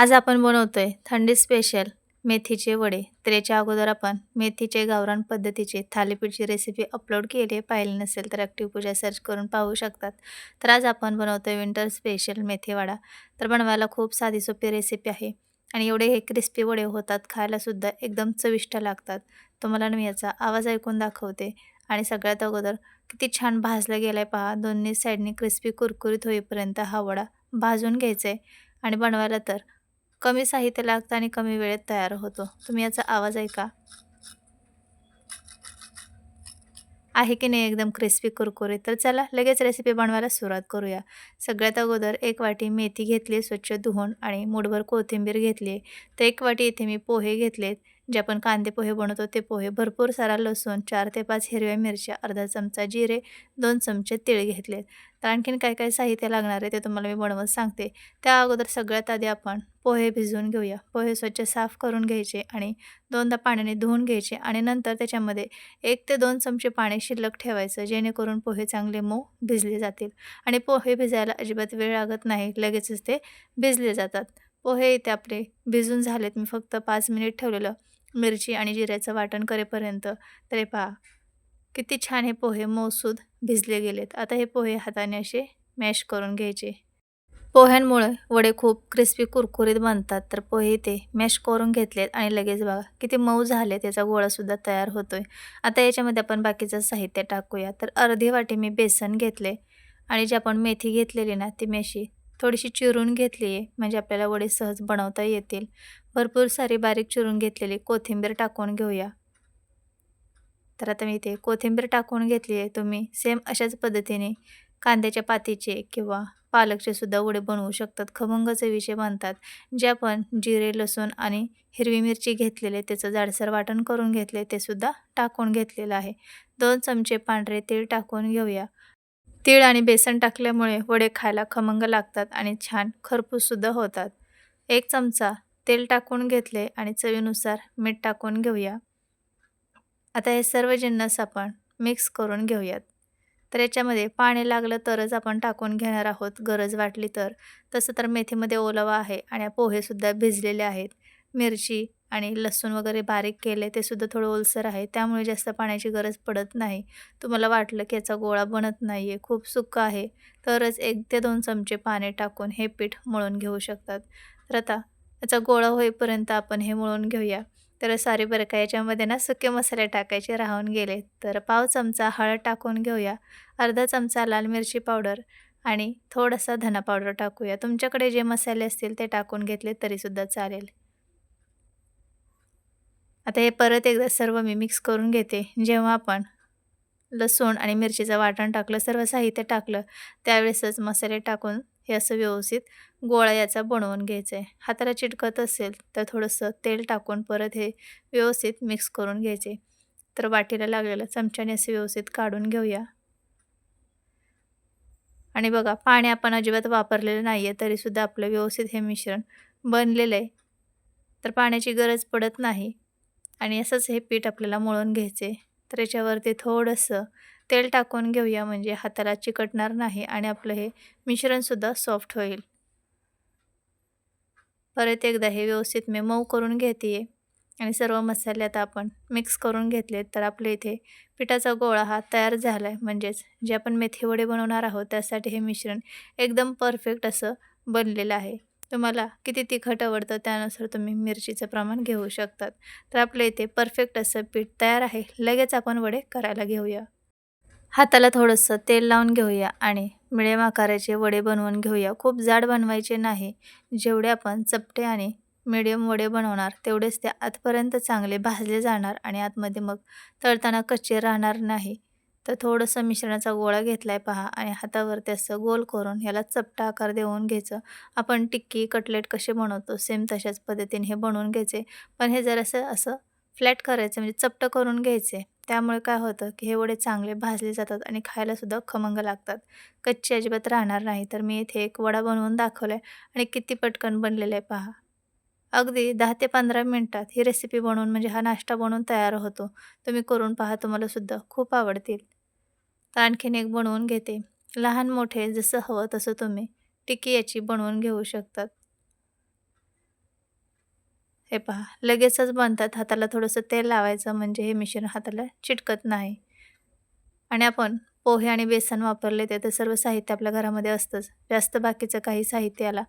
आज आपण बनवतोय थंडी स्पेशल मेथीचे वडे. तर याच्या अगोदर आपण मेथीचे गावरान पद्धतीचे थालीपीठची रेसिपी अपलोड केली आहे. पाहिली नसेल तर ॲक्टिव्ह पूजा सर्च करून पाहू शकतात. तर आज आपण बनवतोय विंटर स्पेशल मेथी वडा. तर बनवायला खूप साधी सोपी रेसिपी आहे आणि एवढे हे क्रिस्पी वडे होतात, खायलासुद्धा एकदम चविष्ट लागतात. तुम्हाला मी याचा आवाज ऐकून दाखवते. आणि सगळ्यात अगोदर किती छान भाजला गेलाय पहा. दोन्ही साईडनी क्रिस्पी कुरकुरीत होईपर्यंत हा वडा भाजून घ्यायचा आहे. आणि बनवायला तर कमी साहित्य लागतं आणि कमी वेळेत तयार होतो. तुम्ही याचा आवाज ऐका. आहे की नाही एकदम क्रिस्पी कुरकुरीत. तर चला लगेच रेसिपी बनवायला सुरुवात करूया. सगळ्यात अगोदर 1 वाटी मेथी घेतली स्वच्छ धुवून आणि मूठभर कोथिंबीर घेतली. तर 1 वाटी इथे मी पोहे घेतलेत. जे आपण कांदे पोहे बनवतो ते पोहे. भरपूर सारा लसूण, 4 ते 5 हिरव्या मिरच्या, अर्धा चमचा जिरे, 2 चमचे तीळ घेतलेत. तर आणखीन काय साहित्य लागणार आहे ते तुम्हाला मी बनवत सांगते. त्या अगोदर सगळ्यात आधी आपण पोहे भिजवून घेऊया. पोहे स्वच्छ साफ करून घ्यायचे आणि 2दा पाण्याने धुवून घ्यायचे आणि नंतर त्याच्यामध्ये 1 ते 2 चमचे पाणी शिल्लक ठेवायचं, जेणेकरून पोहे चांगले मऊ भिजले जातील. आणि पोहे भिजायला अजिबात वेळ लागत नाही, लगेचच ते भिजले जातात. पोहे इथे आपले भिजून झालेत. मी फक्त 5 मिनिट ठेवलेलं मिरची आणि जिऱ्याचं वाटण करेपर्यंत. तर हे पहा किती छान हे पोहे मऊसूद भिजले गेलेत. आता हे पोहे हाताने असे मॅश करून घ्यायचे. पोह्यांमुळे वडे खूप क्रिस्पी कुरकुरीत बनतात. तर पोहे इथे मॅश करून घेतलेत आणि लगेच बघा किती मऊ झाले, त्याचा गोळासुद्धा तयार होतोय. आता याच्यामध्ये आपण बाकीचं साहित्य टाकूया. तर अर्धी वाटी मी बेसन घेतले आणि जी आपण मेथी घेतलेली ना ती मी अशी थोडीशी चिरून घेतली आहे, म्हणजे आपल्याला वडे सहज बनवता येतील. भरपूर सारी बारीक चिरून घेतलेली कोथिंबीर टाकून घेऊया. तर आता मी इथे कोथिंबीर टाकून घेतली आहे. तुम्ही सेम अशाच पद्धतीने कांद्याच्या पातीचे किंवा पालकचे सुद्धा वडे बनवू शकतात. खमंग चवीचे बनतात. जे आपण जिरे, लसूण आणि हिरवी मिरची घेतलेले त्याचं जाडसर वाटण करून घेतले ते सुद्धा टाकून घेतलेलं आहे. 2 चमचे पांढरे तीळ टाकून घेऊया. तीळ आणि बेसन टाकल्यामुळे वडे खायला खमंग लागतात आणि छान खरपूससुद्धा होतात. 1 चमचा तेल टाकून घेतले आणि चवीनुसार मीठ टाकून घेऊया. आता हे सर्व जिन्नस आपण मिक्स करून घेऊयात. तर याच्यामध्ये पाणी लागलं तरच आपण टाकून घेणार आहोत, गरज वाटली तर. तसं तर मेथीमध्ये ओलावा आहे आणि पोहेसुद्धा भिजलेले आहेत. मिरची आणि लसूण वगैरे बारीक केले ते सुद्धा थोडं ओलसर आहे, त्यामुळे जास्त पाण्याची गरज पडत नाही. तुम्हाला वाटलं की याचा गोळा बनत नाही आहे, खूप सुक्का आहे, तरच 1 ते 2 चमचे पाणी टाकून हे पीठ मळून घेऊ शकतात. तर आता याचा गोळा होईपर्यंत आपण हे मळून घेऊया. तर सॉरी बरं का, याच्यामध्ये ना सुके मसाले टाकायचे राहून गेले. तर पाव चमचा हळद टाकून घेऊया. अर्धा चमचा लाल मिरची पावडर आणि थोडासा धना पावडर टाकूया. तुमच्याकडे जे मसाले असतील ते टाकून घेतले तरीसुद्धा चालेल. आता हे परत एकदा सर्व मी मिक्स करून घेते. जेव्हा आपण लसूण आणि मिरचीचं वाटण टाकलं, सर्व साहित्य टाकलं, त्यावेळेसच मसाले टाकून हे असं व्यवस्थित गोळा याचा बनवून घ्यायचा आहे. हाताला चिटकत असेल तर थोडंसं तेल टाकून परत हे व्यवस्थित मिक्स करून घ्यायचे. तर वाटीला लागलेलं चमच्याने असं व्यवस्थित काढून घेऊया. आणि बघा पाणी आपण अजिबात वापरलेलं नाही आहे, तरीसुद्धा आपलं व्यवस्थित हे मिश्रण बनलेलं आहे. तर पाण्याची गरज पडत नाही आणि असंच हे पीठ आपल्याला मळून घ्यायचे. तर याच्यावरती थोडंसं तेल टाकून घेऊया, म्हणजे हाताला चिकटणार नाही आणि आपलं हे मिश्रणसुद्धा सॉफ्ट होईल. परत एकदा हे व्यवस्थित मी मऊ करून घेते आणि सर्व मसाले आता आपण मिक्स करून घेतलेत. तर आपल्या इथे पिठाचा गोळा हा तयार झाला आहे. म्हणजेच जे आपण मेथी वडे बनवणार आहोत त्यासाठी हे मिश्रण एकदम परफेक्ट असं बनलेलं आहे. तुम्हाला किती तिखट आवडतं त्यानुसार तुम्ही मिरचीचं प्रमाण घेऊ शकतात. तर आपल्या इथे परफेक्ट असं पीठ तयार आहे. लगेच आपण वडे करायला घेऊया. हाताला थोडंसं तेल लावून घेऊया आणि मिडियम आकाराचे वडे बनवून घेऊया. खूप जाड बनवायचे नाही. जेवढे आपण चपटे आणि मिडियम वडे बनवणार तेवढेच ते आतपर्यंत चांगले भाजले जाणार आणि आतमध्ये मग तळताना कच्चे राहणार नाही. तर थोडंसं मिश्रणाचा गोळा घेतलाय पहा आणि हातावरती असं गोल करून ह्याला चपटा आकार देऊन घ्यायचं. आपण टिक्की, कटलेट कसे बनवतो सेम तशाच पद्धतीने हे बनवून घ्यायचे. पण हे जरासं असं फ्लॅट करायचं, म्हणजे चपटं करून घ्यायचे. त्यामुळे काय होतं की हे वडे चांगले भाजले जातात आणि खायलासुद्धा खमंग लागतात. कच्चे अजिबात राहणार नाही. तर मी इथे एक वडा बनवून दाखवला आहे आणि किती पटकन बनलेला आहे पहा. अगदी 10 ते 15 मिनिटात ही रेसिपी बनवून, म्हणजे हा नाश्ता बनवून तयार होतो. तुम्ही करून पहा, तुम्हालासुद्धा खूप आवडतील. तर आणखीन एक बनवून घेते. लहान मोठे जसं हवं तसं तुम्ही टिक्की याची बनवून घेऊ शकतात. हे पहा लगेचच बनतात. हाताला थोडंसं तेल लावायचं म्हणजे हे मिश्रण हाताला चिटकत नाही. आणि आपण पोहे आणि बेसन वापरले ते तर सर्व साहित्य आपल्या घरामध्ये असतंच. जास्त बाकीचं काही साहित्य याला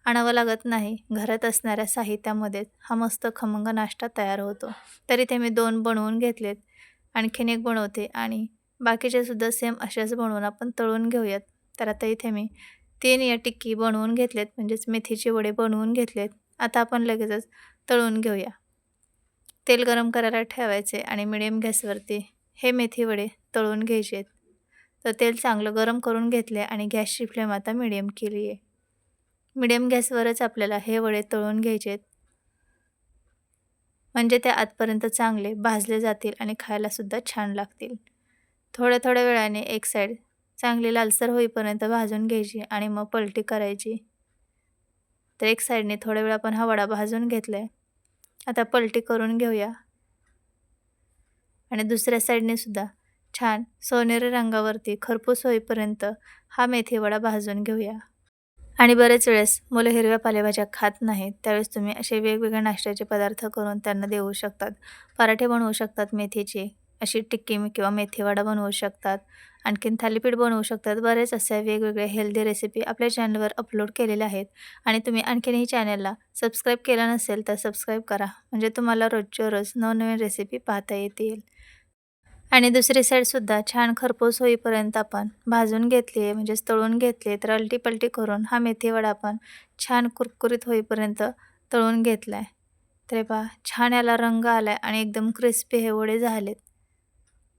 आणावं लागत नाही. घरात असणाऱ्या साहित्यामध्येच हा मस्त खमंग नाश्ता तयार होतो. तर इथे मी 2 बनवून घेतलेत. आणखीन एक बनवते आणि बाकीचे सुद्धा सेम अशाच बनवून आपण तळून घेऊयात. तर आता इथे मी 3 या टिक्की बनवून घेतलेत म्हणजेच मेथीचे वडे बनवून घेतलेत. आता आपण लगेचच तळून घेऊया. तेल गरम करायला ठेवायचे आणि मिडियम गॅसवरती हे मेथी वडे तळून घ्यायचे आहेत. तर तेल चांगलं गरम करून घेतले आणि गॅसची फ्लेम आता मिडियम केली आहे. मिडियम गॅसवरच आपल्याला हे वडे तळून घ्यायचे आहेत. म्हणजे ते आतपर्यंत चांगले भाजले जातील आणि खायलासुद्धा छान लागतील. थोड्या थोड्या वेळाने एक साईड चांगली लालसर होईपर्यंत भाजून घ्यायची आणि मग पलटी करायची. तर एक साईडने थोड्या वेळ आपण हा वडा भाजून घेतला आहे. आता पलटी करून घेऊया आणि दुसऱ्या साईडने सुद्धा छान सोनेरी रंगावरती खरपूस होईपर्यंत हा मेथी वडा भाजून घेऊया. आणि बरेच वेळेस मुलं हिरव्या पालेभाज्या खात नाहीत. त्यावेळेस तुम्ही असे वेगवेगळे नाश्त्याचे पदार्थ करून त्यांना देऊ शकतात. पराठे बनवू शकतात मेथीचे, अशी टिक्की किंवा मेथी वडा बनवू शकतात. आणखीन थालीपीठ बनवू शकतात. बरेच असे वेगवेगळे हेल्दी रेसिपी आपल्या चॅनलवर अपलोड केलेल्या आहेत. आणि तुम्ही आणखीनही चॅनलला सबस्क्राईब केलं नसेल तर सबस्क्राईब करा. म्हणजे तुम्हाला रोजच्या रोज नवनवीन रेसिपी पाहता येतील. आणि दुसरी साईडसुद्धा छान खरपूस होईपर्यंत आपण भाजून घेतली आहे म्हणजेच तळून घेतली. तर अलटी-पलटी करून हा मेथी वडा आपण छान कुरकुरीत होईपर्यंत तळून घेतला आहे. तर हे पहा छान याला रंग आला आहे आणि एकदम क्रिस्पी हे वडे झालेत.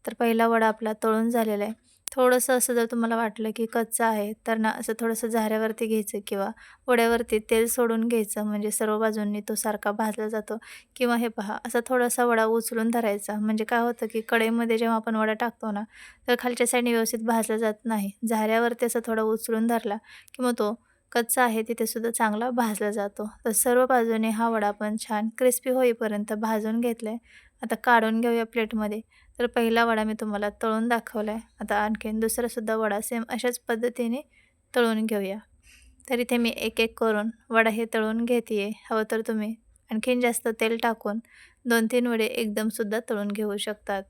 तर पहिला वडा आपला तळून झालेला आहे. थोडंसं असं जर तुम्हाला वाटलं की कच्चा आहे तर ना असं थोडंसं झाऱ्यावरती घ्यायचं किंवा वड्यावरती तेल सोडून घ्यायचं म्हणजे सर्व बाजूंनी तो सारखा भाजला जातो. किंवा हे पहा असा थोडासा वडा उचलून धरायचा म्हणजे काय होतं की कढईमध्ये जेव्हा आपण वडा टाकतो ना तर खालच्या साईडने व्यवस्थित भाजला जात नाही. झाऱ्यावरती असं थोडा उचलून धरला की मग तो कच्चा आहे तिथे सुद्धा चांगला भाजला जातो. तर सर्व बाजूने हा वडा आपण छान क्रिस्पी होईपर्यंत भाजून घेतला आहे. आता काढून घेऊया प्लेटमध्ये. तर पहिला वडा मी तुम्हाला तळून दाखवला आहे. आता आणखीन दुसरासुद्धा वडा सेम अशाच पद्धतीने तळून घेऊया. तर इथे मी एक एक करून वडा हे तळून घेते आहे. हवं तर तुम्ही आणखीन जास्त तेल टाकून 2-3 वडे एकदमसुद्धा तळून घेऊ शकतात.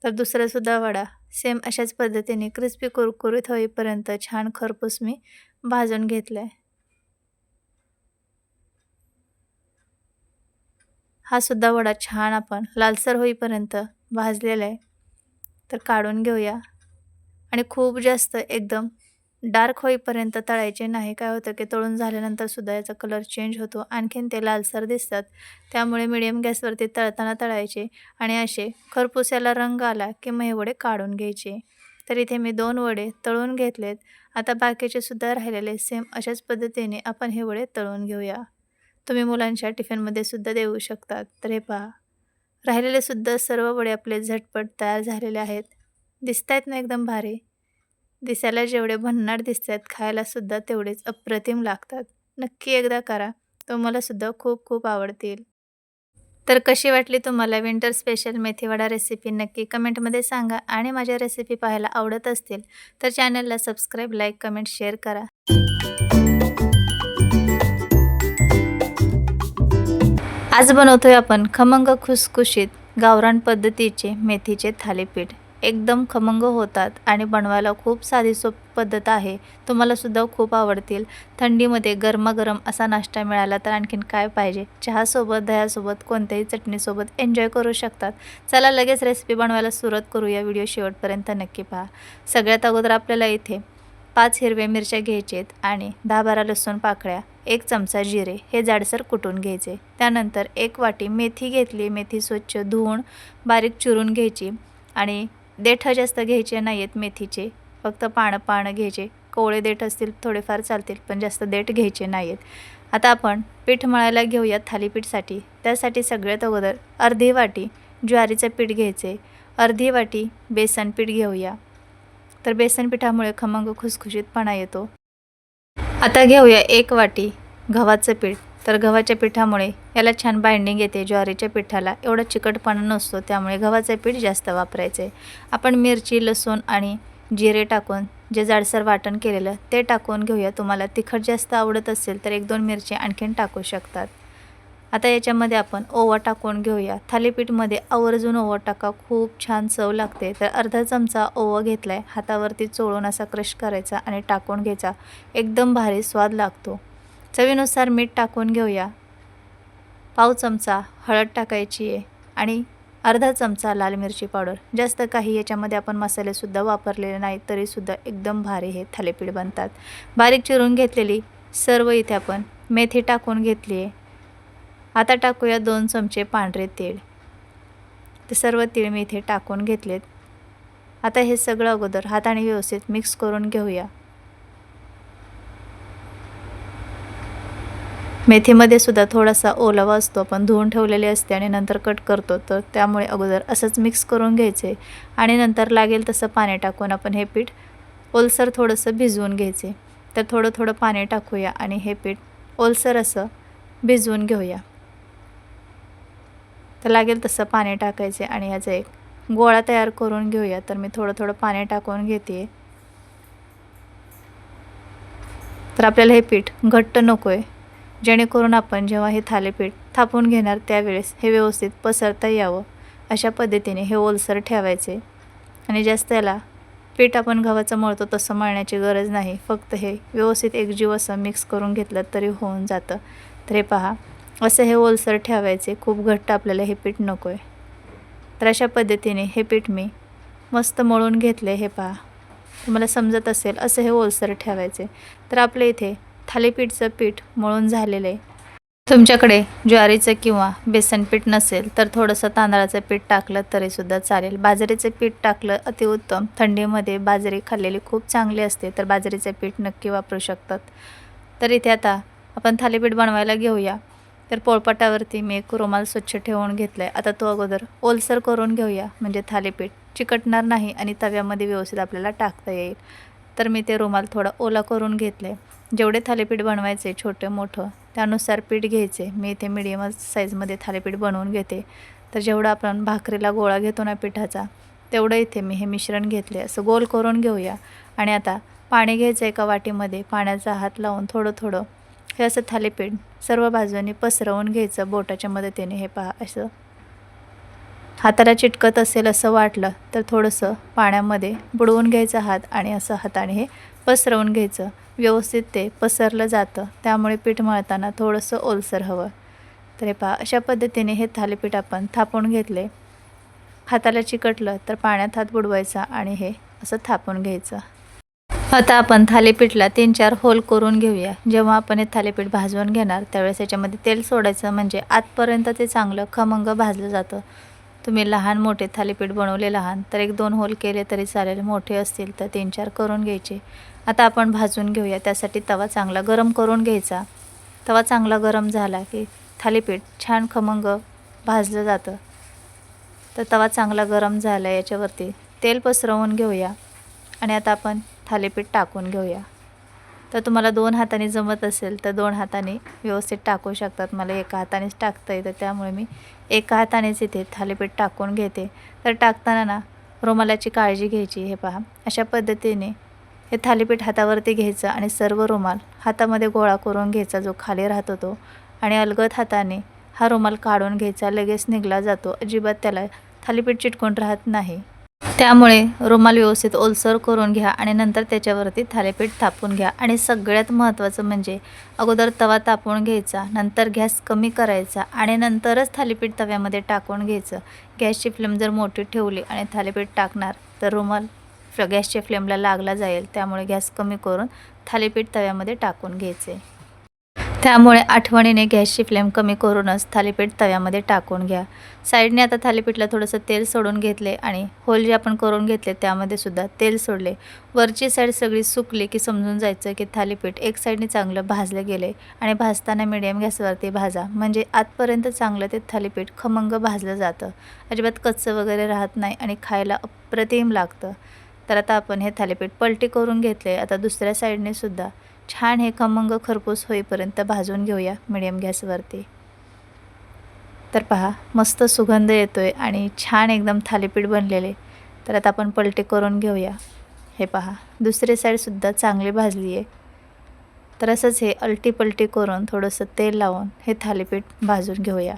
तर दुसरासुद्धा वडा सेम अशाच पद्धतीने क्रिस्पी कुरकुरीत होईपर्यंत छान खरपूस मी भाजून घेतला आहे. हा सुद्धा वडा छान आपण लालसर होईपर्यंत भाजलेला आहे. तर काढून घेऊया आणि खूप जास्त एकदम डार्क होईपर्यंत तळायचे नाही. काय होतं की तळून झाल्यानंतर सुद्धा याचा कलर चेंज होतो. आणखीन ते लालसर दिसतात. त्यामुळे मिडियम गॅसवरती तळताना तळायचे आणि असे खरपूस याला रंग आला की मग हे वडे काढून घ्यायचे. तर इथे मी 2 वडे तळून घेतलेत. आता बाकीचे सुद्धा राहिलेले सेम अशाच पद्धतीने आपण हे वडे तळून घेऊया. तुम्ही मुलांच्या टिफिनमध्ये सुद्धा देऊ शकतात. तर हे पहा राहिलेले सुद्धा सर्व वडे आपले झटपट तयार झालेले आहेत. दिसतायत ना एकदम भारी. दिसायला जेवढे भन्नाट दिसतात खायलासुद्धा तेवढेच अप्रतिम लागतात. नक्की एकदा करा. तुम्हालासुद्धा खूप खूप आवडतील. तर कशी वाटली तुम्हाला विंटर स्पेशल मेथीवडा रेसिपी नक्की कमेंटमध्ये सांगा आणि माझ्या रेसिपी पाहायला आवडत असतील तर चॅनलला सबस्क्राईब, लाईक, कमेंट, शेअर करा. आज बनवतोय आपण खमंग खुसखुशीत गावरान पद्धतीचे मेथीचे थालीपीठ. एकदम खमंग होतात आणि बनवायला खूप साधी सोपी पद्धत आहे. तुम्हालासुद्धा खूप आवडतील. थंडीमध्ये गरमागरम असा नाश्ता मिळाला तर आणखीन काय पाहिजे. चहासोबत, दह्यासोबत, कोणत्याही चटणीसोबत एन्जॉय करू शकतात. चला लगेच रेसिपी बनवायला सुरुवात करूया. व्हिडिओ शेवटपर्यंत नक्की पहा. सगळ्यात अगोदर आपल्याला इथे 5 हिरव्या मिरच्या घ्यायच्या आहेत आणि 10-12 लसूण पाकळ्या, 1 चमचा जिरे हे जाडसर कुटून घ्यायचे. त्यानंतर 1 वाटी मेथी घेतली. मेथी स्वच्छ धुवून बारीक चिरून घ्यायची आणि देठ जास्त घ्यायचे नाही आहेत मेथीचे, फक्त पानं घ्यायचे. कोवळे देठ असतील थोडेफार चालतील पण जास्त देठ घ्यायचे नाही आहेत. आता आपण पीठ मळायला घेऊया थालीपीठसाठी. त्यासाठी सगळ्यात अगोदर अर्धी वाटी ज्वारीचं पीठ घ्यायचे, अर्धी वाटी बेसन पीठ घेऊया. तर बेसन पिठामुळे खमंग खुसखुशीतपणा येतो. आता घेऊया 1 वाटी गव्हाचं पीठ. तर गव्हाच्या पिठामुळे याला छान बाइंडिंग येते. ज्वारीच्या पिठाला एवढा चिकटपणा नसतो त्यामुळे गव्हाचं पीठ जास्त वापरायचं आहे. आपण मिरची, लसूण आणि जिरे टाकून जे जाडसर वाटण केलेलं ते टाकून घेऊया. तुम्हाला तिखट जास्त आवडत असेल तर 1-2 मिरची आणखीन टाकू शकतात. आता याच्यामध्ये आपण ओवा टाकून घेऊया। थालीपीठमध्ये आवर्जून ओवा टाका, खूप छान चव लागते। तर अर्धा चमचा ओवा घेतलाय, हातावरती चोळून असा क्रश करायचा आणि टाकून घ्यायचा, एकदम भारी स्वाद लागतो। चवीनुसार मीठ टाकून घेऊया, पाव चमचा हळद टाकायची आहे आणि अर्धा चमचा लाल मिरची पावडर। जास्त काही याच्यामध्ये आपण मसालेसुद्धा वापरलेले नाही, तरीसुद्धा एकदम भारी हे थालीपीठ बनतात। बारीक चिरून घेतलेली सर्व इथे आपण मेथी टाकून घेतली आहे। आता टाकूया 2 चमचे पांढरे तीळ। ते सर्व तीळ मी इथे टाकून घेतलेत। आता हे सगळं अगोदर हाताने व्यवस्थित मिक्स करून घेऊया। मेथीमध्ये सुद्धा थोडासा ओलावा असतो, आपण धुवून ठेवलेली असते आणि नंतर कट करतो, तर त्यामुळे अगोदर असंच मिक्स करून घ्यायचे आणि नंतर लागेल तसं पाणी टाकून आपण हे पीठ ओलसर थोडंसं भिजवून घ्यायचे। तर थोडं थोडं पाणी टाकूया आणि हे पीठ ओलसर असं भिजवून घेऊया। तर लागेल तसं पाणी टाकायचे आणि याचा एक गोळा तयार करून घेऊया। तर मी थोडं थोडं पाणी टाकून घेते। तर आपल्याला हे पीठ घट्ट नको आहे, जेणेकरून आपण जेव्हा हे थालीपीठ थापून घेणार त्यावेळेस हे व्यवस्थित पसरता यावं, अशा पद्धतीने हे ओलसर ठेवायचे। आणि जास्त याला पीठ आपण गव्हाचं मळतो तसं मळण्याची गरज नाही, फक्त हे व्यवस्थित एकजीव असं मिक्स करून घेतलं तरी होऊन जातं। तर हे पहा, असं हे ओलसर ठेवायचे, खूप घट्ट आपल्याला हे पीठ नको आहे। तर अशा पद्धतीने हे पीठ मी मस्त मळून घेतले। हे पहा, तुम्हाला समजत असेल, असं हे ओलसर ठेवायचे। तर आपल्या इथे थालीपीठचं पीठ मळून झालेलं आहे। तुमच्याकडे ज्वारीचं किंवा बेसन पीठ नसेल तर थोडंसं तांदळाचं पीठ टाकलं तरीसुद्धा चालेल। बाजरीचं पीठ टाकलं अतिउत्तम, थंडीमध्ये बाजरी खाल्लेली खूप चांगली असते, तर बाजरीचं पीठ नक्की वापरू शकतात। तर इथे आता आपण थालीपीठ बनवायला घेऊया। तर पोळपाटावरती मी एक रुमाल स्वच्छ ठेवून घेतला आहे। आता तो अगोदर ओलसर करून घेऊया, म्हणजे थालीपीठ चिकटणार नाही आणि तव्यामध्ये व्यवस्थित आपल्याला टाकता येईल। तर मी ते रुमाल थोडा ओला करून घेतले। जेवढे थालीपीठ बनवायचे छोटे मोठं त्यानुसार पीठ घ्यायचे। मी इथे मीडियम साईजमध्ये थालीपीठ बनवून घेते। तर जेवढा आपण भाकरीला गोळा घेतो ना पिठाचा, तेवढं इथे मी हे मिश्रण घेतले, असं गोल करून घेऊया। आणि आता पाणी घ्यायचं एका वाटीमध्ये, पाण्याचा हात लावून थोडं थोडं हे असं थालीपीठ सर्व बाजूंनी पसरवून घ्यायचं बोटाच्या मदतीने। हे पहा, असं हाताला चिटकत असेल असं वाटलं तर थोडंसं पाण्यामध्ये बुडवून घ्यायचं हात आणि असं हाताने हे पसरवून घ्यायचं, व्यवस्थित ते पसरलं जातं। त्यामुळे पीठ मळताना थोडंसं ओलसर हवं। तर हे पहा, अशा पद्धतीने हे थालीपीठ आपण थापून घेतले। हाताला चिकटलं तर पाण्यात हात बुडवायचा आणि हे असं थापून घ्यायचं। आता आपण थालीपीठला 3-4 होल करून घेऊया। जेव्हा आपण हे थालीपीठ भाजून घेणार त्यावेळेस याच्यामध्ये तेल सोडायचं, म्हणजे आतपर्यंत ते चांगलं खमंग भाजलं जातं। तुम्ही लहान मोठे थालीपीठ बनवले लहान तर 1-2 होल केले तरी चालेल, मोठे असतील तर 3-4 करून घ्यायचे। आता आपण भाजून घेऊया। त्यासाठी तवा चांगला गरम करून घ्यायचा। तवा चांगला गरम झाला की थालीपीठ छान खमंग भाजलं जातं। तर तवा चांगला गरम झाला, याच्यावरती तेल पसरवून घेऊया आणि आता आपण थालीपीठ टाकून घेऊया। तर तुम्हाला 2 हातांनी जमत असेल तर 2 हातांनी व्यवस्थित टाकू शकतात। मला एका हातानेच टाकता येतं, त्यामुळे मी एका हातानेच इथे थालीपीठ टाकून घेते। तर टाकताना ना रुमालाची काळजी घ्यायची। हे पहा, अशा पद्धतीने हे थालीपीठ हातावरती घ्यायचं आणि सर्व रुमाल हातामध्ये गोळा करून घ्यायचा, जो खाली राहतो तो, आणि अलगद हाताने हा रुमाल काढून घ्यायचा। लगेच निघला जातो, अजिबात त्याला थालीपीठ चिटकून राहत नाही। त्यामुळे रुमाल व्यवस्थित ओलसर करून घ्या आणि नंतर त्याच्यावरती थालीपीठ थापून घ्या। आणि सगळ्यात महत्त्वाचं म्हणजे अगोदर तवा तापवून घ्यायचा, नंतर गॅस कमी करायचा आणि नंतरच थालीपीठ तव्यामध्ये टाकून घ्यायचं। गॅसची फ्लेम जर मोठी ठेवली आणि थालीपीठ टाकणार तर रुमाल गॅसच्या फ्लेमला लागला जाईल, त्यामुळे गॅस कमी करून थालीपीठ तव्यामध्ये टाकून घ्यायचे। त्यामुळे आठवणीने गॅसची फ्लेम कमी करूनच थालीपीठ तव्यामध्ये टाकून घ्या। साईडने आता थालीपीठला थोडंसं तेल सोडून घेतले आणि होल जे आपण करून घेतले त्यामध्ये सुद्धा तेल सोडले। वरची साईड सगळी सुकली की समजून जायचं की थालीपीठ एक साईडने चांगलं भाजलं गेले। आणि भाजताना मीडियम गॅसवरती भाजा, म्हणजे आतपर्यंत चांगलं ते थालीपीठ खमंग भाजलं जातं, अजिबात कच्चं वगैरे राहत नाही आणि खायला अप्रतिम लागतं। तर आता आपण हे थालीपीठ पलटी करून घेतले। आता दुसऱ्या साईडने सुद्धा छान हे खमंग खरपूस होईपर्यंत भाजून घेऊया मीडियम गॅसवरती। तर पहा, मस्त सुगंध येतोय आणि छान एकदम थालीपीठ बनलेले। तर आता आपण पलटी करून घेऊया। हे पहा, दुसरी साईडसुद्धा चांगली भाजली आहे। तर असंच हे अलटी-पलटी करून थोडंसं तेल लावून हे थालीपीठ भाजून घेऊया.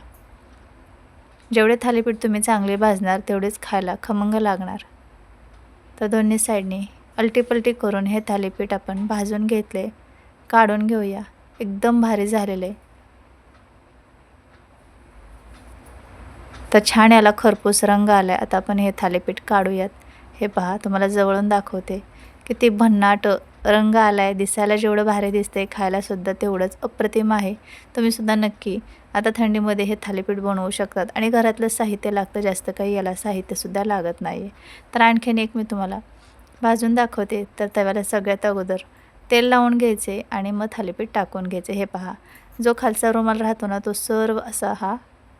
जेवढे थालीपीठ तुम्ही चांगले भाजणार तेवढेच खायला खमंग लागणार. तर दोन्ही साईडनी अलटी-पलटी करून हे थालीपीठ आपण भाजून घेतले, काढून घेऊया. एकदम भारी झालेले. तर छान याला खरपूस रंग आला आहे. आता आपण हे थालीपीठ काढूयात. हे पहा, तुम्हाला जवळून दाखवते. किती भन्नाट रंग आला आहे. दिसायला जेवढं भारी दिसतंय, खायलासुद्धा तेवढंच अप्रतिम आहे. तुम्हीसुद्धा नक्की आता थंडीमध्ये हे थालीपीठ बनवू शकतात आणि घरातलं साहित्य लागतं, जास्त काही याला साहित्यसुद्धा लागत नाही आहे. तर आणखीन एक मी तुम्हाला भाजून दाखवते. तर तव्याला सगळ्यात अगोदर तेल लावून घ्यायचे आणि मग थालीपीठ टाकून घ्यायचे. हे पहा, जो खालचा रुमाल राहतो ना, तो सर्व असा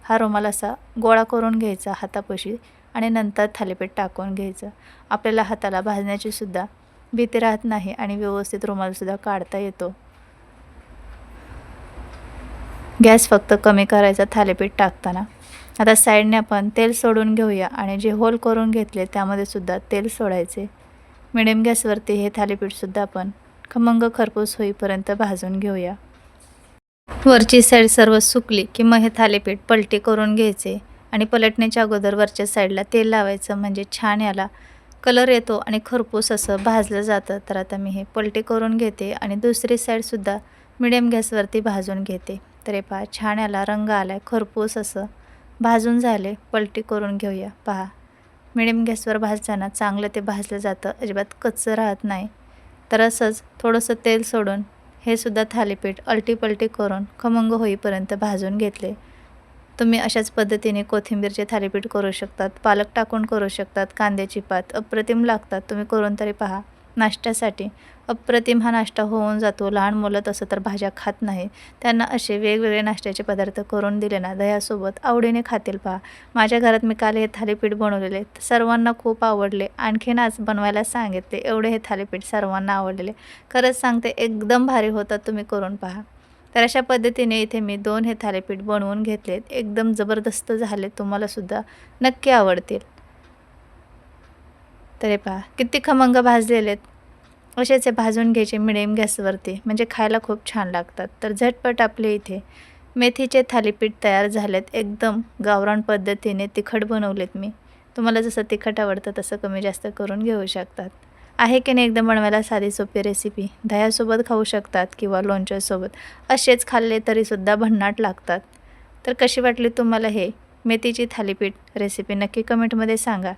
हा रुमाल असा गोळा करून घ्यायचा हातापाशी आणि नंतर थालीपीठ टाकून घ्यायचं. आपल्याला हाताला भाजण्याची सुद्धा भीती राहत नाही आणि व्यवस्थित रुमालसुद्धा काढता येतो. गॅस फक्त कमी करायचा थालीपीठ टाकताना. आता साईडने आपण तेल सोडून घेऊया आणि जे होल करून घेतले त्यामध्ये सुद्धा तेल सोडायचे. मिडियम गॅसवरती हे थालीपीठसुद्धा आपण खमंग खरपूस होईपर्यंत भाजून घेऊया. वरची साईड सर्व सुकली की मग हे थालीपीठ पलटी करून घ्यायचे आणि पलटण्याच्या अगोदर वरच्या साईडला तेल लावायचं, म्हणजे छान याला कलर येतो आणि खरपूस असं भाजलं जातं. तर आता मी हे पलटी करून घेते आणि दुसरी साईडसुद्धा मिडियम गॅसवरती भाजून घेते. तर हे पहा, छान याला रंग आला आहे, खरपूस असं भाजून झाले. पलटी करून घेऊया. पहा, मिडियम गॅसवर भाजताना चांगलं ते भाजलं जातं, अजिबात कच्चं राहत नाही. तर असंच थोडंसं तेल सोडून हे सुद्धा थालीपीठ अलटी-पलटी करून खमंग होईपर्यंत भाजून घेतले. तुम्ही अशाच पद्धतीने कोथिंबीरचे थालीपीठ करू शकतात, पालक टाकून करू शकतात, कांद्याची पात अप्रतिम लागतात. तुम्ही करून तरी पहा. नाश्त्यासाठी अप्रतिम हा नाश्ता होऊन जातो. लहान मुलं तसं तर भाज्या खात नाही, त्यांना असे वेगवेगळे नाश्त्याचे पदार्थ करून दिले ना, दह्यासोबत आवडीने खातील. पहा, माझ्या घरात मी काल हे थालीपीठ बनवलेले, सर्वांना खूप आवडले. आणखीन आज बनवायला सांगितले, एवढे हे थालीपीठ सर्वांना आवडलेले. खरंच सांगते, एकदम भारी होतात. तुम्ही करून पहा. तर अशा पद्धतीने इथे मी 2 हे थालीपीठ बनवून घेतलेत. एकदम जबरदस्त झाले, तुम्हालासुद्धा नक्की आवडतील. तर हे पहा, किती खमंग भाजलेले आहेत. असेच हे भाजून घ्यायचे मिडियम गॅसवरती, म्हणजे खायला खूप छान लागतात. तर झटपट आपले इथे मेथीचे थालीपीठ तयार झालेत. एकदम गावरान पद्धतीने तिखट बनवलेत मी. तुम्हाला जसं तिखट आवडतं तसं कमी जास्त करून घेऊ शकतात. आहे की नाही एकदम बनवायला साधी सोपी रेसिपी. दह्यासोबत खाऊ शकतात किंवा लोणच्यासोबत. असेच खाल्ले तरीसुद्धा भन्नाट लागतात. तर कशी वाटली तुम्हाला हे मेथीची थालीपीठ रेसिपी नक्की कमेंटमध्ये सांगा.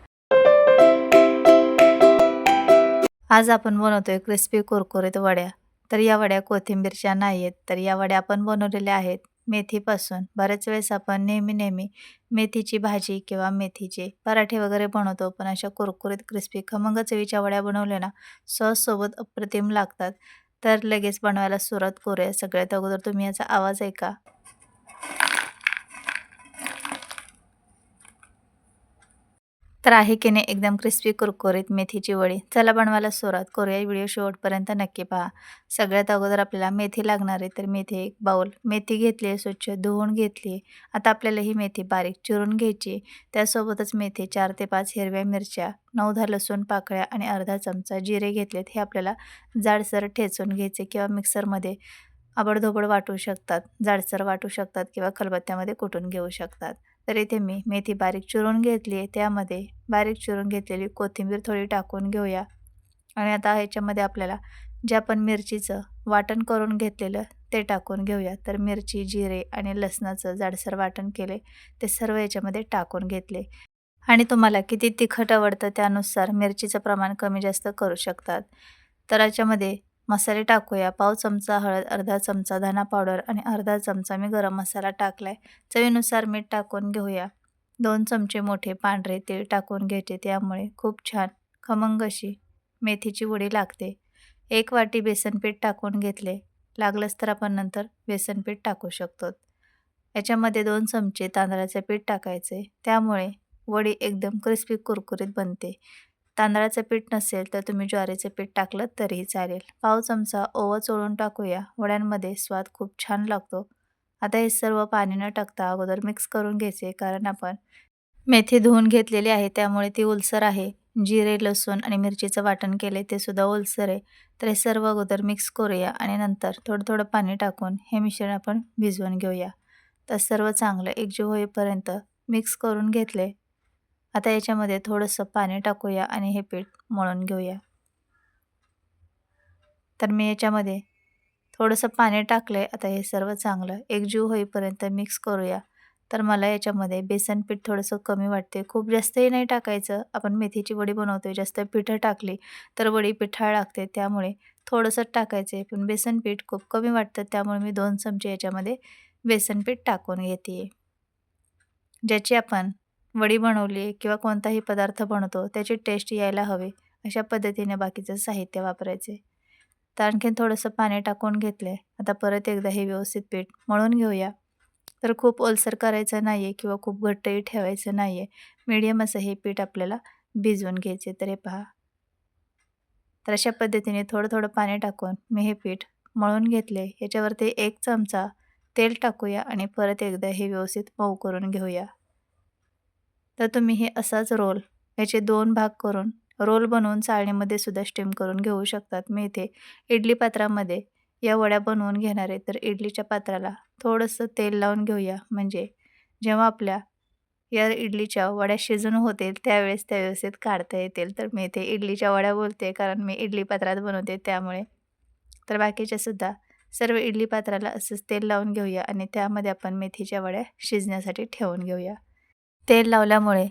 आज आपण बनवतोय क्रिस्पी कुरकुरीत वड्या. तर या वड्या कोथिंबीरच्या नाही आहेत, तर या वड्या आपण बनवलेल्या आहेत मेथीपासून. बऱ्याच वेळेस आपण नेहमी मेथीची भाजी किंवा मेथीचे पराठे वगैरे बनवतो, पण अशा कुरकुरीत क्रिस्पी खमंग चवीच्या वड्या बनवल्या ना, सॉससोबत अप्रतिम लागतात. तर लगेच बनवायला सुरुवात करूया. सगळ्यात अगोदर तुम्ही याचा आवाज ऐका. तर आहे की नाही एकदम क्रिस्पी कुरकुरीत मेथीची वडी. चला बनवायला सुरुवात करूया. व्हिडिओ शेवटपर्यंत नक्की पहा. सगळ्यात अगोदर आपल्याला मेथी लागणार आहे. तर मेथी एक बाउल मेथी घेतली आहे, स्वच्छ धुवून घेतली आहे. आता आपल्याला ही मेथी बारीक चिरून घ्यायची. त्यासोबतच मेथी 4 ते 5 हिरव्या मिरच्या, 9-10 लसूण पाकळ्या आणि अर्धा चमचा जिरे घेतलेत. हे आपल्याला जाडसर ठेचून घ्यायचे किंवा मिक्सरमध्ये आबडधोबड वाटू शकतात, जाडसर वाटू शकतात किंवा खलबत्त्यामध्ये कुटून घेऊ शकतात. तर इथे मी मेथी बारीक चिरून घेतली आहे. त्यामध्ये बारीक चिरून घेतलेली कोथिंबीर थोडी टाकून घेऊया आणि आता ह्याच्यामध्ये आपल्याला जे आपण मिरचीचं वाटण करून घेतलेलं ते टाकून घेऊया. तर मिरची, जिरे आणि लसणाचं जाडसर वाटण केले, ते सर्व याच्यामध्ये टाकून घेतले आणि तुम्हाला किती तिखट आवडतं त्यानुसार मिरचीचं प्रमाण कमी जास्त करू शकतात. तर याच्यामध्ये मसाले टाकूया. पाव चमचा हळद, अर्धा चमचा धना पावडर आणि अर्धा चमचा मी गरम मसाला टाकला आहे. चवीनुसार मीठ टाकून घेऊया. 2 चमचे मोठे पांढरे तीळ टाकून घ्यायचे, त्यामुळे खूप छान खमंग अशी मेथीची वडी लागते. 1 वाटी बेसन पीठ टाकून घेतले. लागलंच तर आपण नंतर बेसन पीठ टाकू शकतो. याच्यामध्ये 2 चमचे तांदळाचे पीठ टाकायचे, त्यामुळे वडी एकदम क्रिस्पी कुरकुरीत बनते. तांदळाचं पीठ नसेल तर तुम्ही ज्वारीचं पीठ टाकलं तरीही चालेल. पाव चमचा ओवा चोळून टाकूया. वड्यांमध्ये स्वाद खूप छान लागतो. आता हे सर्व पाणी न टाकता अगोदर मिक्स करून घ्यायचे, कारण आपण मेथी धुवून घेतलेली आहे त्यामुळे ती ओलसर आहे. जिरे, लसूण आणि मिरचीचं वाटण केले ते सुद्धा ओलसर आहे. तर हे सर्व अगोदर मिक्स करूया आणि नंतर थोडं-थोडं पाणी टाकून हे मिश्रण आपण भिजवून घेऊया. तर सर्व चांगलं एकजीव होईपर्यंत मिक्स करून घेतले. आता याच्यामध्ये थोडंसं पाणी टाकूया आणि हे पीठ मळून घेऊया. तर मी याच्यामध्ये थोडंसं पाणी टाकलंय. आता हे सर्व चांगलं एकजीव होईपर्यंत मिक्स करूया. तर मला याच्यामध्ये बेसन पीठ थोडंसं कमी वाटते. खूप जास्तही नाही टाकायचं. आपण मेथीची वडी बनवतोय, जास्त पिठं टाकली तर वडी पिठाळ लागते. त्यामुळे थोडंसंच टाकायचं आहे. पण बेसन पीठ खूप कमी वाटतं, त्यामुळे मी 2 चमचे याच्यामध्ये बेसन पीठ टाकून घेते. ज्याची आपण वडी बनवली आहे किंवा कोणताही पदार्थ बनवतो त्याची टेस्ट यायला हवी, अशा पद्धतीने बाकीचं साहित्य वापरायचे. तर आणखीन थोडंसं पाणी टाकून घेतले. आता परत एकदा हे व्यवस्थित पीठ मळून घेऊया. तर खूप ओलसर करायचं नाही आहे किंवा खूप घट्टही ठेवायचं नाही आहे. मीडियम असं हे पीठ आपल्याला भिजवून घ्यायचे. तर हे पहा. तर अशा पद्धतीने थोडं-थोडं पाणी टाकून मी हे पीठ मळून घेतले. याच्यावरती 1 चमचा तेल टाकूया आणि परत एकदा हे व्यवस्थित मऊ करून घेऊया. तर तुम्ही हे असाच रोल याचे 2 भाग करून रोल बनवून चाळणीमध्ये सुद्धा स्टीम करून घेऊ शकतात. मी इथे इडली पात्रामध्ये या वड्या बनवून घेणार आहे. तर इडलीच्या पात्राला थोडंसं तेल लावून घेऊया. म्हणजे जेव्हा आपल्या या इडलीच्या वड्या शिजून होतील त्यावेळेस त्या व्यवस्थित काढता येतील. तर मी इथे इडलीच्या वड्या बोलते कारण मी इडली पात्रात बनवते त्यामुळे. तर बाकीच्या सुद्धा सर्व इडली पात्राला असंच तेल लावून घेऊया आणि त्यामध्ये आपण मेथीच्या वड्या शिजण्यासाठी ठेवून घेऊया. तेल लावल्यामुळे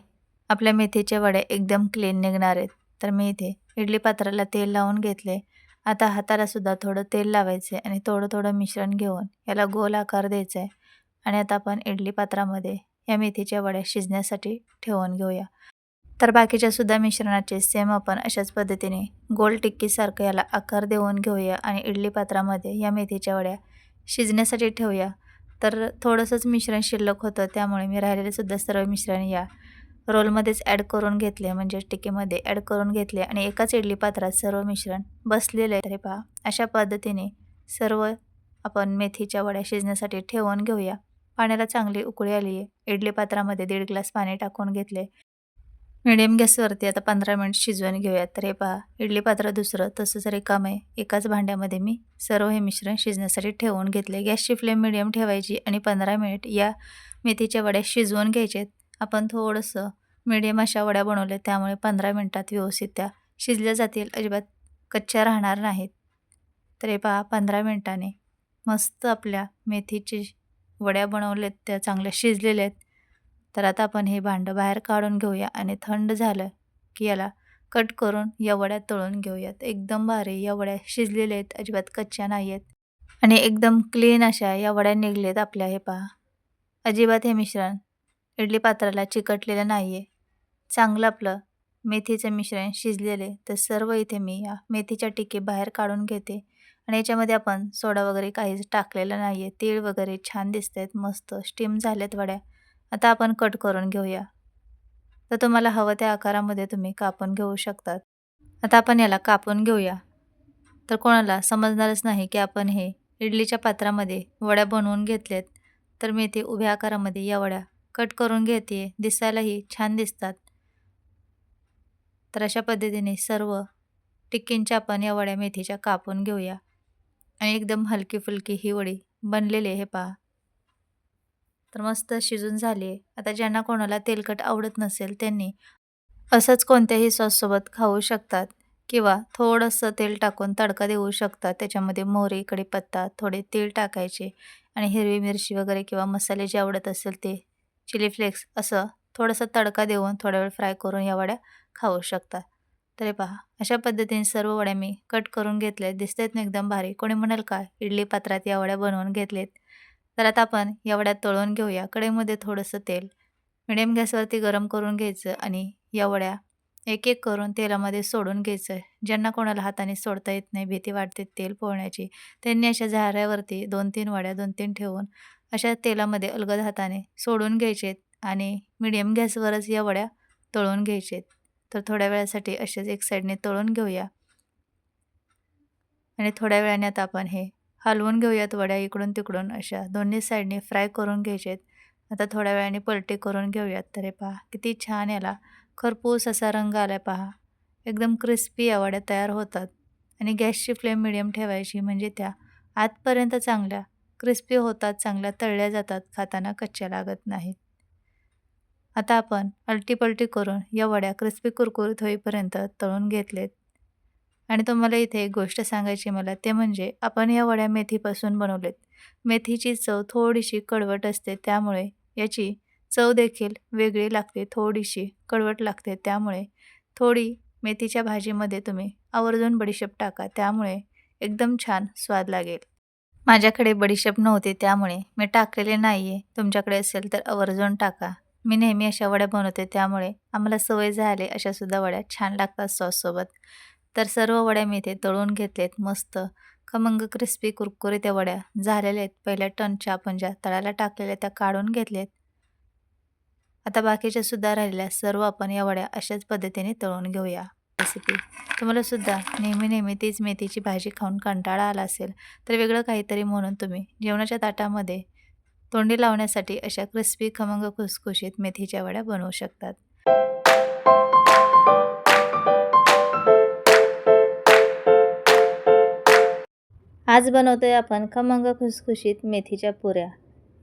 आपल्या मेथीच्या वड्या एकदम क्लीन निघणार आहेत. तर मी इथे इडली पात्राला तेल लावून घेतले. आता हाताला सुद्धा थोडं तेल लावायचे आणि थोडं-थोडं मिश्रण घेऊन याला गोल आकार द्यायचा आहे आणि आता आपण इडली पात्रामध्ये या मेथीच्या वड्या शिजण्यासाठी ठेवून घेऊया. तर बाकीच्या सुद्धा मिश्रणाचे सेम आपण अशाच पद्धतीने गोल टिक्कीसारखं याला आकार देऊन घेऊया आणि इडली पात्रामध्ये या मेथीच्या वड्या शिजण्यासाठी ठेवूया. तर थोडंसंच मिश्रण शिल्लक होतं, त्यामुळे मी राहिलेले सुद्धा सर्व मिश्रण या रोलमध्येच ॲड करून घेतले, म्हणजे टिक्कीमध्ये ॲड करून घेतले आणि एकाच इडली पात्रात सर्व मिश्रण बसलेलं आहे. तरी पहा अशा पद्धतीने सर्व आपण मेथीच्या वड्या शिजण्यासाठी ठेवून घेऊया. पाण्याला चांगली उकळी आली आहे. इडली पात्रामध्ये 1.5 ग्लास पाणी टाकून घेतले. मीडियम गॅसवरती आता 15 मिनिट शिजवून घेऊयात. तर हे पहा इडली पात्र दुसरं तसंच रिकामं आहे. एकाच भांड्यामध्ये मी सर्व हे मिश्रण शिजण्यासाठी ठेवून घेतले. गॅसची फ्लेम मीडियम ठेवायची आणि 15 मिनिट या मेथीच्या वड्या शिजवून घ्यायचेत. आपण थोडंसं मीडियम अशा वड्या बनवल्या त्यामुळे 15 मिनिटात व्यवस्थित त्या शिजल्या जातील, अजिबात कच्च्या राहणार नाहीत. तर हे पहा 15 मिनिटांनी मस्त आपल्या मेथीची वड्या बनवल्यात, त्या चांगल्या शिजलेल्या आहेत. तर आता आपण हे भांडं बाहेर काढून घेऊया आणि थंड झालं की याला कट करून या वड्या तळून घेऊयात. एकदम भारी या वड्या शिजलेल्या आहेत, अजिबात कच्च्या नाही आहेत आणि एकदम क्लीन अशा या वड्या निघलेत आपल्या. हे पहा अजिबात हे मिश्रण इडली पात्राला चिकटलेलं नाही आहे. चांगलं आपलं मेथीचं मिश्रण शिजलेले. तर सर्व इथे मी या मेथीच्या टिकी बाहेर काढून घेते आणि याच्यामध्ये आपण सोडा वगैरे काहीच टाकलेलं नाही आहे. तीळ वगैरे छान दिसत आहेत, मस्त स्टीम झाल्यात वड्या. आता आपण कट करून घेऊया. तर तुम्हाला हवं त्या आकारामध्ये तुम्ही कापून घेऊ शकतात. आता आपण याला कापून घेऊया. तर कोणाला समजणारच नाही की आपण हे इडलीच्या पात्रामध्ये वड्या बनवून घेतल्यात. तर मी ते उभ्या आकारामध्ये या वड्या कट करून घेते. दिसायलाही छान दिसतात. तर अशा पद्धतीने सर्व टिक्कींच्या आपण या वड्या मेथीच्या कापून घेऊया आणि एकदम हलकी-फुलकी ही वडी बनलेली आहे. हे पहा. तर मस्त शिजून झाली आहे. आता ज्यांना कोणाला तेलकट आवडत नसेल त्यांनी असंच कोणत्याही सॉससोबत खाऊ शकतात किंवा थोडंसं तेल टाकून तडका देऊ शकतात. त्याच्यामध्ये मोहरी, कढीपत्ता, थोडे तीळ टाकायचे आणि हिरवी मिरची वगैरे किंवा मसाले जे आवडत असेल ते चिली फ्लेक्स असं थोडासा तडका देऊन थोडा वेळ फ्राय करून या वड्या खाऊ शकता. तर हे पहा अशा पद्धतीने सर्व वड्या मी कट करून घेतल्या. दिसतायत ना एकदम भारी. कोणी म्हणाल का इडली पात्रात या वड्या बनवून घेतलेत. तर आता आपण या वड्या तळून घेऊया. कढईमध्ये थोडंसं तेल मिडियम गॅसवरती गरम करून घ्यायचं आणि या वड्या एक-एक करून तेलामध्ये सोडून घ्यायचं. ज्यांना कोणाला हाताने सोडता येत नाही, भीती वाटते तेल पोळण्याची, त्यांनी अशा झाऱ्यावरती 2-3 वड्या 2-3 ठेवून अशा तेलामध्ये अलगद हाताने सोडून घ्यायचेत आणि मिडियम गॅसवरच या वड्या तळून घ्यायचेत. तर थोड्या वेळासाठी असेच एक साईडने तळून घेऊया आणि थोड्या वेळाने आता आपण हे हलवून घेऊयात. वड्या इकडून तिकडून अशा दोन्ही साईडने फ्राय करून घ्यायचेत. आता थोड्या वेळाने पलटी करून घेऊयात. तर हे पहा किती छान याला खरपूस असा रंग आलाय पहा. एकदम क्रिस्पी या वड्या तयार होतात आणि गॅसची फ्लेम मिडियम ठेवायची म्हणजे त्या आतपर्यंत चांगल्या क्रिस्पी होतात, चांगल्या तळल्या जातात, खाताना कच्च्या लागत नाहीत. आता आपण अलटी-पलटी करून या वड्या क्रिस्पी कुरकुरीत होईपर्यंत तळून घेतलेत. आणि तुम्हाला इथे एक गोष्ट सांगायची मला ते म्हणजे आपण या वड्या मेथीपासून बनवलेत. मेथीची चव थोडीशी कडवट असते त्यामुळे याची चव देखील वेगळी लागते, थोडीशी कडवट लागते. त्यामुळे थोडी मेथीच्या भाजीमध्ये तुम्ही आवर्जून बडीशेप टाका, त्यामुळे एकदम छान स्वाद लागेल. माझ्याकडे बडीशेप नव्हती त्यामुळे मी टाकलेले नाही आहे. तुमच्याकडे असेल तर आवर्जून टाका. मी नेहमी अशा वड्या बनवते त्यामुळे आम्हाला सवय झाली अशासुद्धा वड्या छान लागतात सॉससोबत. तर सर्व वड्या मी इथे तळून घेतलेत. मस्त खमंग क्रिस्पी कुरकुरीत त्या वड्या झालेल्या आहेत. पहिल्या टर्नच्या आपण ज्या तळायला टाकलेल्या त्या काढून घेतलेत. आता बाकीच्या सुद्धा राहिलेल्या सर्व आपण या वड्या अशाच पद्धतीने तळून घेऊया. रेसिपी तुम्हाला सुद्धा नेहमी नेहमी तीच मेथीची भाजी खाऊन कंटाळा आला असेल तर वेगळं काहीतरी म्हणून तुम्ही जेवणाच्या ताटामध्ये तोंडी लावण्यासाठी अशा क्रिस्पी खमंग खुसखुशीत मेथीच्या वड्या बनवू शकतात. आज बनवतोय आपण खमंग खुसखुशीत मेथीच्या पुऱ्या.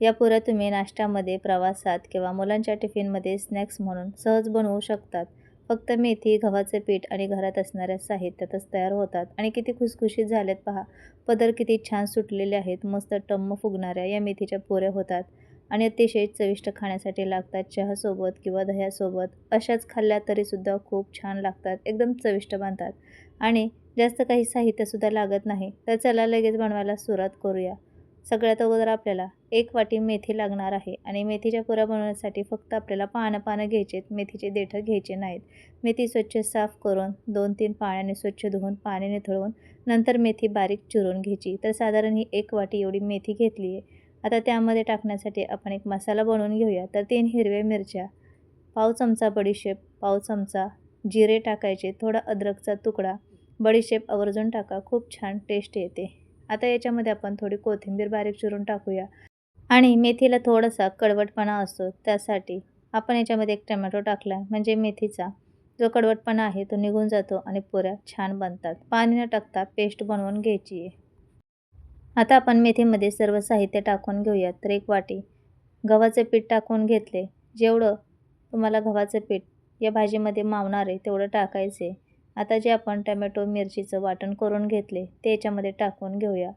या पुऱ्या तुम्ही नाश्त्यामध्ये, प्रवासात किंवा मुलांच्या टिफिनमध्ये स्नॅक्स म्हणून सहज बनवू शकतात. फक्त मेथी, गव्हाचे पीठ आणि घरात असणाऱ्या साहित्यातच तयार होतात आणि किती खुसखुशीत झालेत पहा. पदर किती छान सुटलेले आहेत. मस्त टम्म फुगणाऱ्या या मेथीच्या पुऱ्या होतात आणि अतिशय चविष्ट खाण्यासाठी लागतात. चहासोबत किंवा दह्यासोबत अशाच खाल्ल्या तरीसुद्धा खूप छान लागतात. एकदम चविष्ट बनतात आणि जास्त काही साहित्यसुद्धा लागत नाही. तर चला लगेच बनवायला सुरुवात करूया. सगळ्यात अगोदर आपल्याला 1 वाटी मेथी लागणार आहे आणि मेथीच्या पुऱ्या बनवण्यासाठी फक्त आपल्याला पानं घ्यायचे आहेत. मेथीचे देठं घ्यायचे नाहीत. मेथी स्वच्छ साफ करून 2-3 पाण्याने स्वच्छ धुवून पाणी निथळून नंतर मेथी बारीक चिरून घ्यायची. तर साधारण ही 1 वाटी एवढी मेथी घेतली आहे. आता त्यामध्ये टाकण्यासाठी आपण एक मसाला बनवून घेऊया. तर 3 हिरव्या मिरच्या, पाव चमचा बडीशेप, पाव चमचा जिरे टाकायचे, थोडा अद्रकचा तुकडा, बडीशेप आवर्जून टाका, खूप छान टेस्ट येते. आता याच्यामध्ये आपण थोडी कोथिंबीर बारीक चिरून टाकूया आणि मेथीला थोडासा कडवटपणा असतो त्यासाठी आपण याच्यामध्ये एक टोमॅटो टाकला म्हणजे मेथीचा जो कडवटपणा आहे तो निघून जातो आणि पुऱ्या छान बनतात. पाणी न टाकता पेस्ट बनवून घ्यायची आहे. आता आपण मेथीमध्ये सर्व साहित्य टाकून घेऊया. तर 1 वाटी गव्हाचे पीठ टाकून घेतले. जेवढं तुम्हाला गव्हाचं पीठ या भाजीमध्ये मावणार आहे तेवढं टाकायचे. आता जे आपण टोमॅटो मिरचीचं वाटण करून घेतले ते याच्यामध्ये टाकून घेऊया.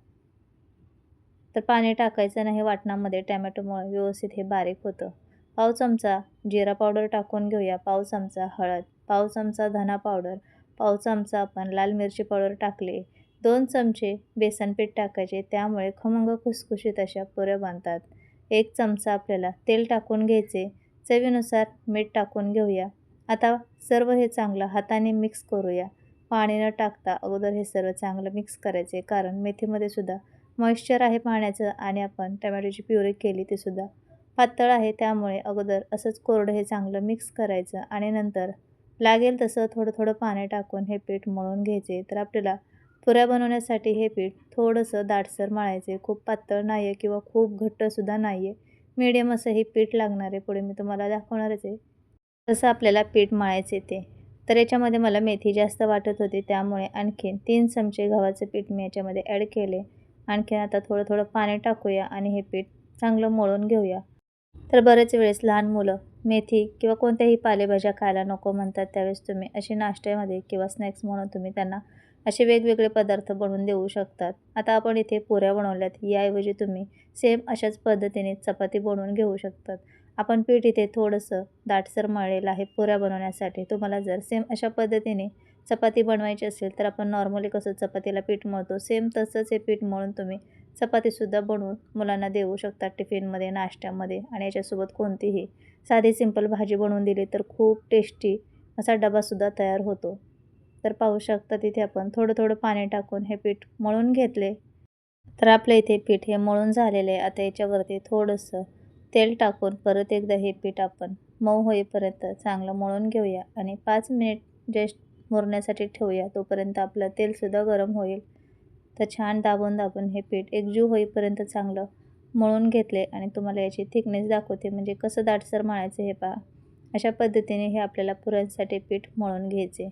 तर पाणी टाकायचं नाही वाटणामध्ये, टोमॅटोमुळे व्यवस्थित हे बारीक होतं. पाव चमचा जिरा पावडर टाकून घेऊया, पाव चमचा हळद, पाव चमचा धना पावडर, पाव चमचा आपण लाल मिरची पावडर टाकले, 2 चमचे बेसन पीठ टाकायचे, त्यामुळे खमंग खुसखुशीत अशा पुऱ्या बनतात. 1 चमचा आपल्याला तेल टाकून घ्यायचे, चवीनुसार मीठ टाकून घेऊया. आता सर्व हे चांगलं हाताने मिक्स करूया. पाणी न टाकता अगोदर हे सर्व चांगलं मिक्स करायचे, कारण मेथीमध्ये सुद्धा मॉइश्चर आहे पाण्याचं आणि आपण टोमॅटोची प्युरी केली ती सुद्धा पातळ आहे. त्यामुळे अगोदर असंच कोरडं हे चांगलं मिक्स करायचं आणि नंतर लागेल तसं थोडं थोडं पाणी टाकून हे पीठ मळून घ्यायचे. तर आपल्याला पुऱ्या बनवण्यासाठी हे पीठ थोडंसं दाटसर मळायचे, खूप पातळ नाही आहे किंवा खूप घट्टसुद्धा नाही आहे. मीडियम असं हे पीठ लागणार आहे. पुढे मी तुम्हाला दाखवणारच आहे तसं आपल्याला पीठ मळायचे ते. तर याच्यामध्ये मला मेथी जास्त वाटत होती त्यामुळे आणखीन 3 चमचे गव्हाचे पीठ मी याच्यामध्ये ॲड केले. आणखीन आता थोडं थोडं पाणी टाकूया आणि हे पीठ चांगलं मळून घेऊया. तर बरेच वेळेस लहान मुलं मेथी किंवा कोणत्याही पालेभाज्या खायला नको म्हणतात, त्यावेळेस तुम्ही अशी नाश्त्यामध्ये किंवा स्नॅक्स म्हणून तुम्ही त्यांना असे वेगवेगळे पदार्थ बनवून देऊ शकतात. आता आपण इथे पुऱ्या बनवल्यात, याऐवजी तुम्ही सेम अशाच पद्धतीने चपाती बनवून घेऊ शकतात. आपण पीठ इथे थोडंसं दाटसर मळलेलं आहे पुऱ्या बनवण्यासाठी. तुम्हाला जर सेम अशा पद्धतीने चपाती बनवायची असेल तर आपण नॉर्मली कसं चपातीला पीठ मळतो सेम तसंच हे पीठ मळून तुम्ही चपातीसुद्धा बनवून मुलांना देऊ शकता टिफिनमध्ये, नाश्त्यामध्ये आणि याच्यासोबत कोणतीही साधी सिंपल भाजी बनवून दिली तर खूप टेस्टी असा डबासुद्धा तयार होतो. तर पाहू शकता तिथे आपण थोडं थोडं पाणी टाकून हे पीठ मळून घेतले. तर आपल्या इथे पीठ हे मळून झालेले आहे. आता याच्यावरती थोडंसं तेल टाकून परत एकदा हे पीठ आपण मऊ होईपर्यंत चांगलं मळून घेऊया आणि 5 मिनिट जस्ट मुरण्यासाठी ठेवूया. तोपर्यंत आपलं तेलसुद्धा गरम होईल. तर छान दाबून दाबून हे पीठ एकजीव होईपर्यंत चांगलं मळून घेतले आणि तुम्हाला याची थिकनेस दाखवते म्हणजे कसं दाटसर मळायचं हे पहा. अशा पद्धतीने हे आपल्याला पुऱ्यांसाठी पीठ मळून घ्यायचे.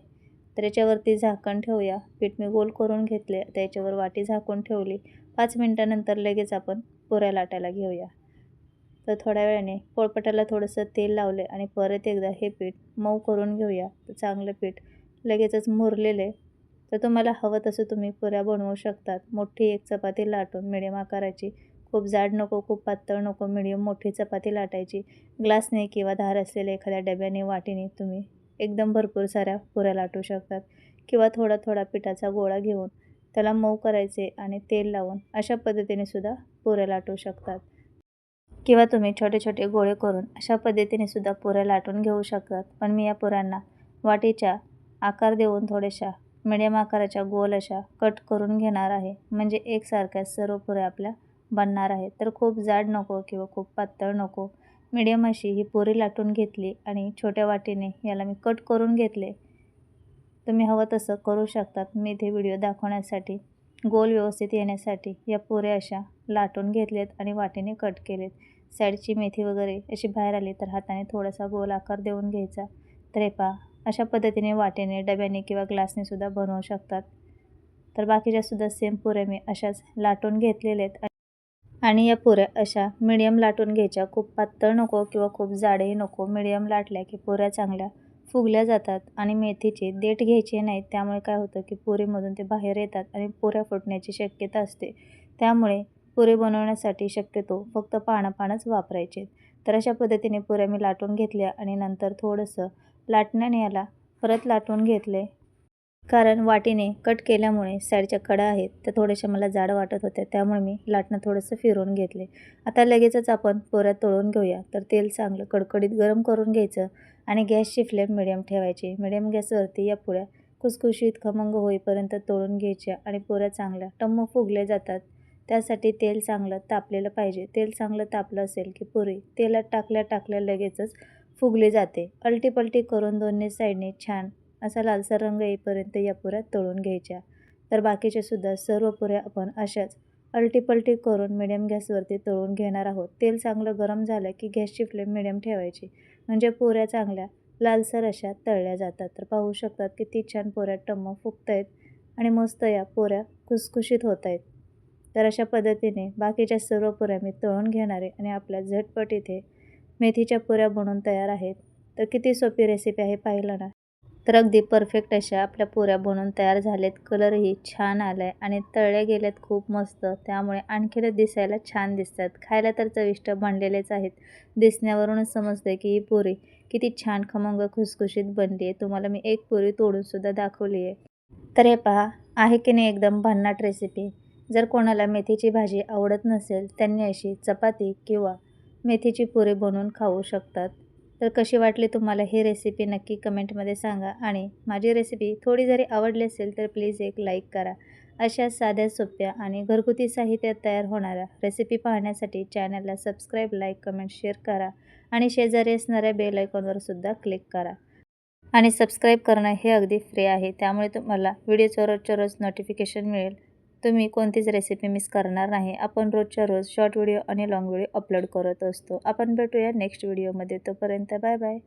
तर याच्यावरती झाकण ठेवूया. पीठ मी गोल करून घेतले. आता याच्यावर वाटी झाकून ठेवली. 5 मिनिटानंतर लगेच आपण पुऱ्या लाटायला घेऊया. तर थोड्या वेळाने पोळपाटाला थोडंसं तेल लावले आणि परत एकदा हे पीठ मऊ करून घेऊया. तर चांगलं पीठ लगेचच मुरलेलं आहे. तर तुम्हाला हवं तसं तुम्ही पुऱ्या बनवू शकतात. मोठी एक चपाती लाटून मिडियम आकाराची, खूप जाड नको, खूप पातळ नको, मिडियम मोठी चपाती लाटायची. ग्लासने किंवा धार असलेल्या एखाद्या डब्याने, वाटीने तुम्ही एकदम भरपूर साऱ्या पुऱ्या लाटू शकतात. किंवा थोडा थोडा पिठाचा गोळा घेऊन त्याला मऊ करायचे आणि तेल लावून अशा पद्धतीने सुद्धा पुऱ्या लाटू शकतात. किंवा तुम्ही छोटे छोटे गोळे करून अशा पद्धतीने सुद्धा पुऱ्या लाटून घेऊ शकतात. पण मी या पुऱ्यांना वाटीच्या आकार देऊन थोड्याशा मिडियम आकाराच्या गोल अशा कट करून घेणार आहे. म्हणजे एकसारख्या सर्व पुऱ्या आपल्या बनणार आहेत. तर खूप जाड नको किंवा खूप पातळ नको, मिडियम अशी ही पुरी लाटून घेतली आणि छोट्या वाटीने याला मी कट करून घेतले. तुम्ही हवं तसं करू शकतात. मी इथे व्हिडिओ दाखवण्यासाठी गोल व्यवस्थित येण्यासाठी या पुऱ्या अशा लाटून घेतलेत आणि वाटीने कट केलेत. साईडची मेथी वगैरे अशी बाहेर आली तर हाताने थोडासा गोल आकार देऊन घ्यायचा. तर हे पहा, अशा पद्धतीने वाटीने, डब्याने किंवा ग्लासने सुद्धा बनवू शकतात. तर बाकीच्या सुद्धा सेम पुऱ्या मी अशाच लाटून घेतलेल्या आहेत. आणि या पुऱ्या अशा मिडियम लाटून घ्यायच्या. खूप पातळ नको किंवा खूप जाडही नको. मिडियम लाटल्या की पुऱ्या चांगल्या फुगल्या जातात. आणि मेथीचे देठ घ्यायचे नाहीत. त्यामुळे काय होतं की पुरीमधून ते बाहेर येतात आणि पुऱ्या फुटण्याची शक्यता असते. त्यामुळे पुरी बनवण्यासाठी शक्यतो फक्त पानच वापरायचे. तर अशा पद्धतीने पुऱ्या मी लाटून घेतल्या आणि नंतर थोडंसं लाटण्याने याला परत लाटून घेतले. कारण वाटीने कट केल्यामुळे साईडच्या कडा आहेत त्या थोड्याशा मला जाड वाटत होत्या. त्यामुळे मी लाटणं थोडंसं फिरवून घेतले. आता लगेचच आपण पुऱ्या तळून घेऊया. तर तेल चांगलं कडकडीत गरम करून घ्यायचं आणि गॅसची फ्लेम मिडियम ठेवायची. मिडियम गॅसवरती या पुऱ्या खुसखुशीत खमंग होईपर्यंत तळून घ्यायच्या आणि पुऱ्या चांगल्या टम्म फुगल्या जातात. त्यासाठी तेल चांगलं तापलेलं पाहिजे. तेल चांगलं तापलं असेल की पुरी तेलात टाकल्या लगेचच फुगली जाते. अलटीपलटी करून दोन्ही साईडने छान असा लालसर रंग येईपर्यंत या पुऱ्या तळून घ्यायच्या. तर बाकीचे सुद्धा सर्व पुऱ्या आपण अशाच अलटीपलटी करून मिडियम गॅसवरती तळून घेणार आहोत. तेल चांगलं गरम झालं की गॅसची फ्लेम मिडियम ठेवायची. म्हणजे पुऱ्या चांगल्या लालसर अशा तळल्या जातात. तर पाहू शकतात किती छान पुऱ्या टम्म फुगत आहेत आणि मस्त या पुऱ्या खुसखुशीत होत आहेत. तर अशा पद्धतीने बाकीच्या सर्व पुऱ्या मी तळून घेणार आहे आणि आपल्या झटपट इथे मेथीच्या पुऱ्या बनवून तयार आहेत. तर किती सोपी रेसिपी आहे पाहिलं ना. तर अगदी परफेक्ट अशा आपल्या पुऱ्या बनवून तयार झालेत. कलरही छान आला आहे आणि तळल्या गेल्यात खूप मस्त. त्यामुळे आणखीनच दिसायला छान दिसतात. खायला तर चविष्ट बनलेलेच आहेत. दिसण्यावरूनच समजतं की ही पुरी किती छान खमंग खुसखुशीत बनली आहे. तुम्हाला मी एक पुरी तोडूनसुद्धा दाखवली आहे. तर हे पहा, आहे की नाही एकदम भन्नाट रेसिपी. जर कोणाला मेथीची भाजी आवडत नसेल त्यांनी अशी चपाती किंवा मेथीची पुरी बनवून खाऊ शकतात. तर कशी वाटली तुम्हाला ही रेसिपी नक्की कमेंटमध्ये सांगा. आणि माझी रेसिपी थोडी जरी आवडली असेल तर प्लीज एक लाईक करा. अशा साध्या सोप्या आणि घरगुती साहित्यात तयार होणाऱ्या रेसिपी पाहण्यासाठी चॅनलला सबस्क्राईब, लाईक, कमेंट, शेअर करा आणि शेजारी असणाऱ्या बेल आयकॉनवर सुद्धा क्लिक करा. आणि सबस्क्राईब करणं हे अगदी फ्री आहे. त्यामुळे तुम्हाला व्हिडिओचं रोजच्या रोज नोटिफिकेशन मिळेल. तुम्ही कोणतीच रेसिपी मिस करणार नाही. आपण रोजच्या रोज शॉर्ट व्हिडिओ आणि लाँग व्हिडिओ अपलोड करत असतो. आपण भेटूया नेक्स्ट व्हिडिओमध्ये. तोपर्यंत बाय बाय.